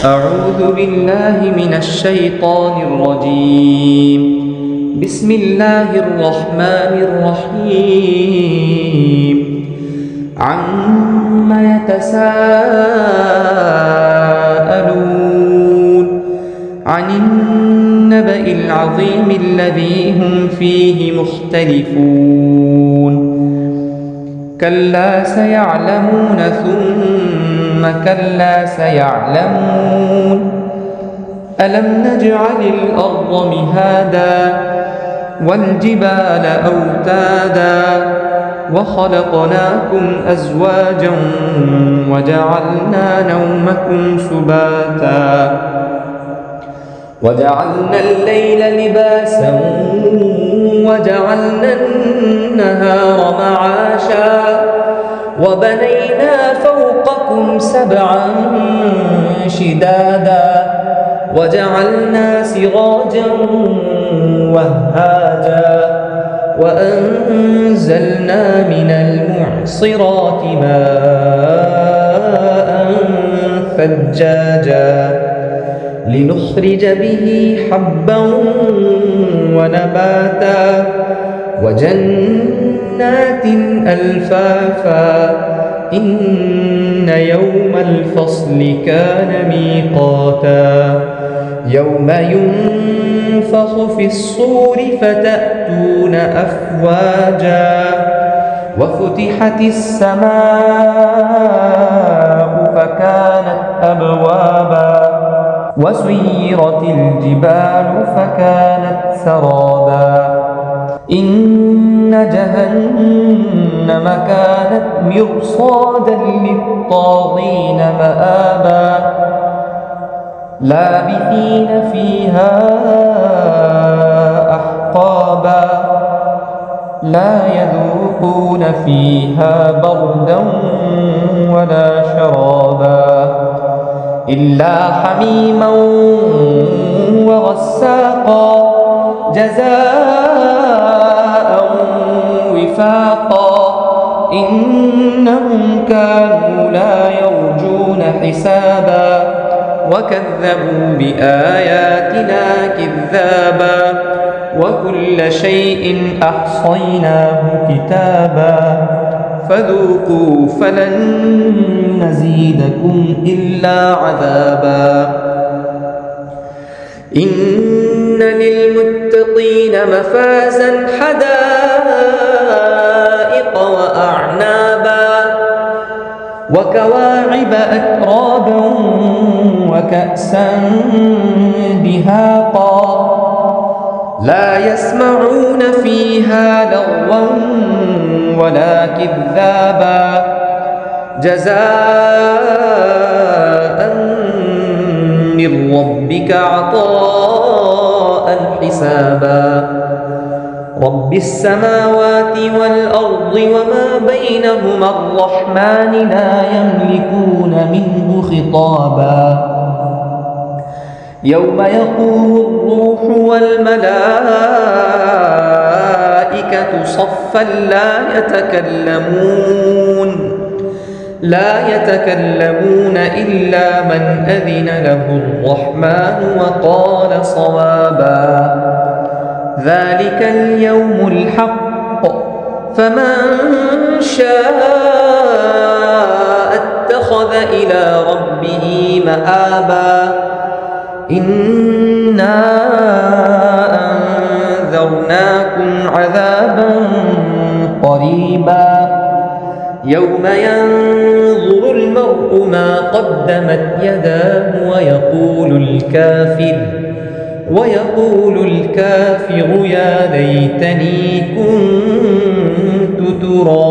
أعوذ بالله من الشيطان الرجيم. بسم الله الرحمن الرحيم. عما يتساءلون عن النبأ العظيم الذي هم فيه مختلفون كلا سيعلمون ثم كلا سيعلمون ألم نجعل الأرض مهادا والجبال أوتادا وخلقناكم أزواجا وجعلنا نومكم سباتا وجعلنا الليل لباسا وجعلنا النهار معاشا وبنينا فوقكم سبعا شدادا وجعلنا سراجا وهاجا وأنزلنا من المعصرات ماء ثجاجا لنخرج به حبا ونباتا وجنات ألفافا إن يوم الفصل كان ميقاتا يوم ينفخ في الصور فتأتون أفواجا وفتحت السماء فكانت أبوابا وسيرت الجبال فكانت سرابا إن جهنم كانت مرصادا للطاغين مآبا لابثين فيها أحقابا لا يذوقون فيها بردا ولا شرابا إلا حميما وغساقا جزاء وفاقا إنهم كانوا لا يرجون حسابا وكذبوا بآياتنا كذابا وكل شيء أحصيناه كتابا فذوقوا فلن نزيدكم إلا عذابا إن للمتقين مفازا حدائق وأعنابا وكواعب أترابا وكأسا دهاقا لا يسمعون فيها لغوا ولا كذابا جزاء من ربك عطاء حسابا رب السماوات والأرض وما بينهما الرحمن لا يملكون منه خطابا يوم يقوم الروح والملائكة صفا لا يتكلمون إلا من أذن له الرحمن وقال صوابا ذلك اليوم الحق فمن شاء اتخذ إلى ربه مآبا إنا أنذرناكم عذابا قريبا يوم ينظر المرء ما قدمت يداه ويقول الكافر يا ليتني كنت ترابا.